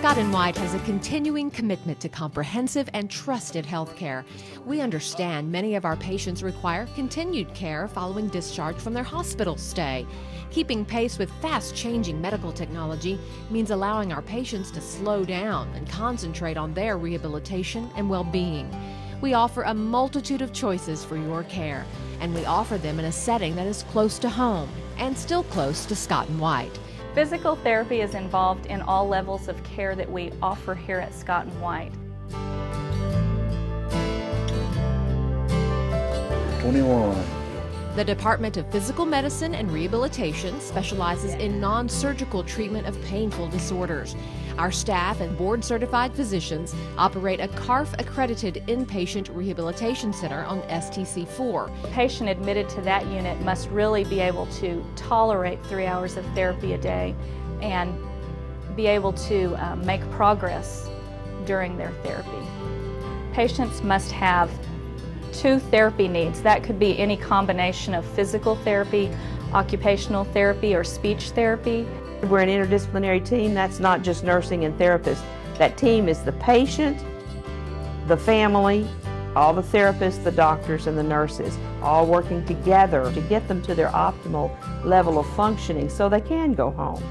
Scott & White has a continuing commitment to comprehensive and trusted health care. We understand many of our patients require continued care following discharge from their hospital stay. Keeping pace with fast-changing medical technology means allowing our patients to slow down and concentrate on their rehabilitation and well-being. We offer a multitude of choices for your care, and we offer them in a setting that is close to home and still close to Scott & White. Physical therapy is involved in all levels of care that we offer here at Scott & White. 21. The Department of Physical Medicine and Rehabilitation specializes in non-surgical treatment of painful disorders. Our staff and board-certified physicians operate a CARF-accredited inpatient rehabilitation center on STC-4. The patient admitted to that unit must really be able to tolerate 3 hours of therapy a day and be able to make progress during their therapy. Patients must have 2 therapy needs. That could be any combination of physical therapy, occupational therapy, or speech therapy. We're an interdisciplinary team. That's not just nursing and therapists. That team is the patient, the family, all the therapists, the doctors, and the nurses, all working together to get them to their optimal level of functioning so they can go home.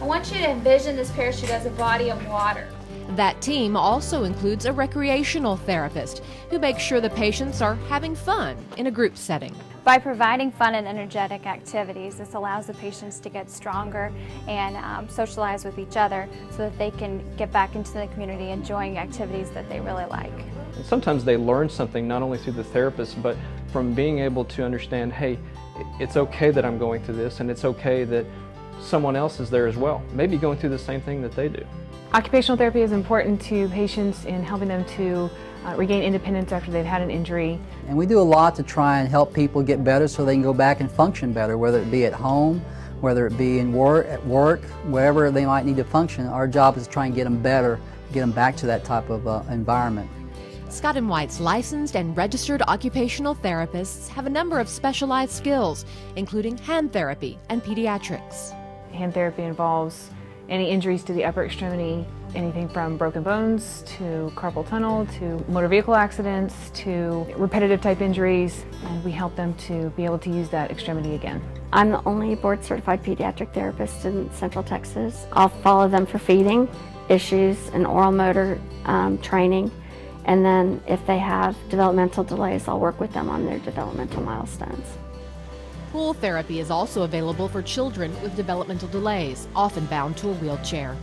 I want you to envision this parachute as a body of water. That team also includes a recreational therapist who makes sure the patients are having fun in a group setting. By providing fun and energetic activities, this allows the patients to get stronger and socialize with each other so that they can get back into the community enjoying activities that they really like. And sometimes they learn something not only through the therapist, but from being able to understand, hey, it's okay that I'm going through this, and it's okay that someone else is there as well, maybe going through the same thing that they do. Occupational therapy is important to patients in helping them to regain independence after they've had an injury. And we do a lot to try and help people get better so they can go back and function better, whether it be at home, whether it be at work, wherever they might need to function. Our job is to try and get them better, get them back to that type of environment. Scott & White's licensed and registered occupational therapists have a number of specialized skills, including hand therapy and pediatrics. Hand therapy involves any injuries to the upper extremity, anything from broken bones to carpal tunnel to motor vehicle accidents to repetitive type injuries, and we help them to be able to use that extremity again. I'm the only board-certified pediatric therapist in Central Texas. I'll follow them for feeding issues and oral motor training, and then if they have developmental delays, I'll work with them on their developmental milestones. Pool therapy is also available for children with developmental delays, often bound to a wheelchair.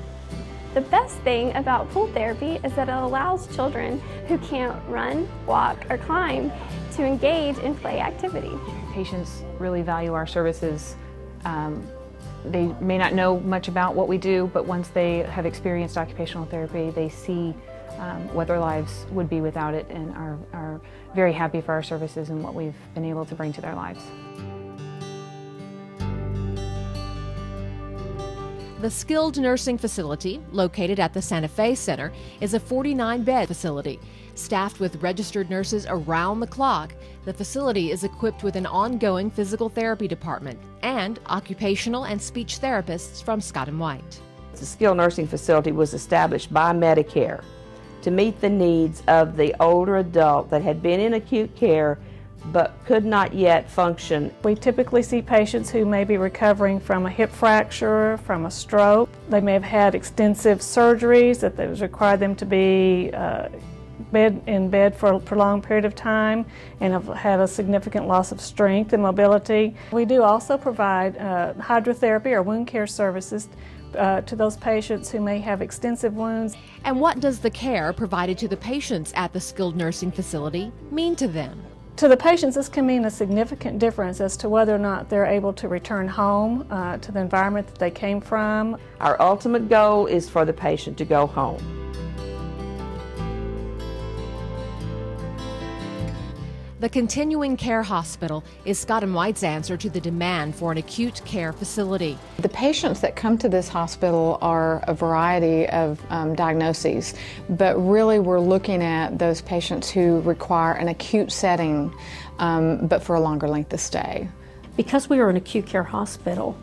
The best thing about pool therapy is that it allows children who can't run, walk, or climb to engage in play activity. Patients really value our services. They may not know much about what we do, but once they have experienced occupational therapy, they see what their lives would be without it and are very happy for our services and what we've been able to bring to their lives. The skilled nursing facility, located at the Santa Fe Center, is a 49-bed facility. Staffed with registered nurses around the clock, the facility is equipped with an ongoing physical therapy department and occupational and speech therapists from Scott & White. The skilled nursing facility was established by Medicare to meet the needs of the older adult that had been in acute care but could not yet function. We typically see patients who may be recovering from a hip fracture, from a stroke. They may have had extensive surgeries that required them to be in bed for a prolonged period of time and have had a significant loss of strength and mobility. We do also provide hydrotherapy or wound care services to those patients who may have extensive wounds. And what does the care provided to the patients at the skilled nursing facility mean to them? To the patients, this can mean a significant difference as to whether or not they're able to return home to the environment that they came from. Our ultimate goal is for the patient to go home. The Continuing Care Hospital is Scott & White's answer to the demand for an acute care facility. The patients that come to this hospital are a variety of diagnoses, but really we're looking at those patients who require an acute setting, but for a longer length of stay. Because we are an acute care hospital,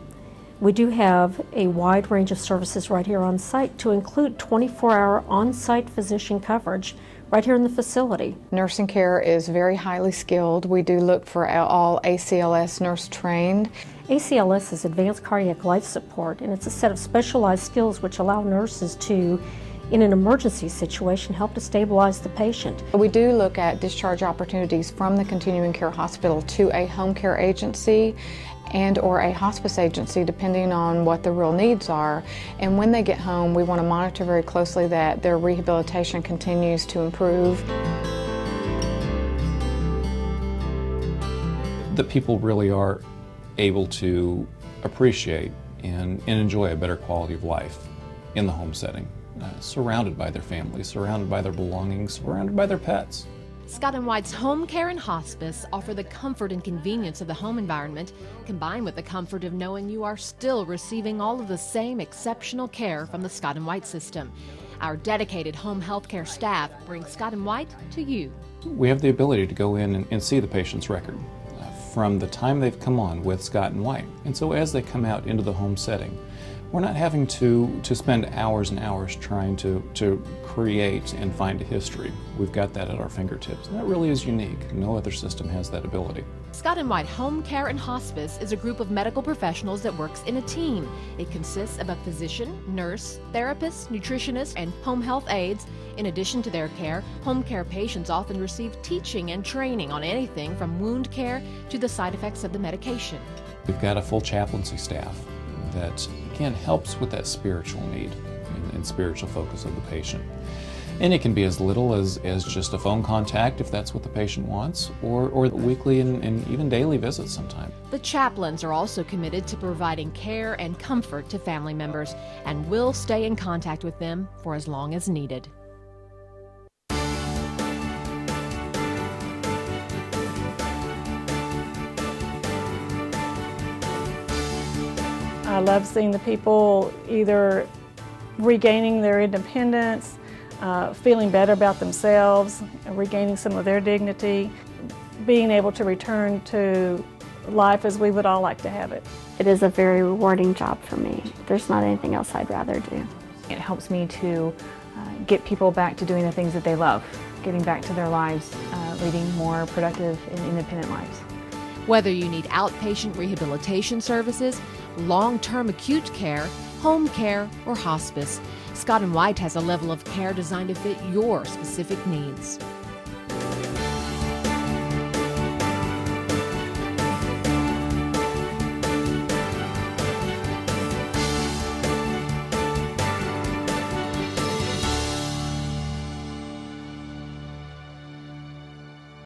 We do have a wide range of services right here on site to include 24-hour on-site physician coverage right here in the facility. Nursing care is very highly skilled. We do look for all ACLS nurse trained. ACLS is Advanced Cardiac Life Support, and it's a set of specialized skills which allow nurses to, in an emergency situation, help to stabilize the patient. We do look at discharge opportunities from the continuing care hospital to a home care agency and or a hospice agency, depending on what the real needs are. And when they get home, we want to monitor very closely that their rehabilitation continues to improve. That people really are able to appreciate and enjoy a better quality of life in the home setting, surrounded by their families, surrounded by their belongings, surrounded by their pets. Scott & White's Home Care and Hospice offer the comfort and convenience of the home environment, combined with the comfort of knowing you are still receiving all of the same exceptional care from the Scott & White system. Our dedicated home health care staff brings Scott & White to you. We have the ability to go in and see the patient's record from the time they've come on with Scott & White. And so as they come out into the home setting, we're not having to spend hours and hours trying to create and find a history. We've got that at our fingertips. And that really is unique. No other system has that ability. Scott & White Home Care and Hospice is a group of medical professionals that works in a team. It consists of a physician, nurse, therapist, nutritionist, and home health aides. In addition to their care, home care patients often receive teaching and training on anything from wound care to the side effects of the medication. We've got a full chaplaincy staff that, again, helps with that spiritual need and spiritual focus of the patient. And it can be as little as just a phone contact if that's what the patient wants, or weekly and even daily visits sometimes. The chaplains are also committed to providing care and comfort to family members and will stay in contact with them for as long as needed. I love seeing the people either regaining their independence, feeling better about themselves, regaining some of their dignity, being able to return to life as we would all like to have it. It is a very rewarding job for me. There's not anything else I'd rather do. It helps me to get people back to doing the things that they love, getting back to their lives, leading more productive and independent lives. Whether you need outpatient rehabilitation services, long-term acute care, home care, or hospice, Scott & White has a level of care designed to fit your specific needs.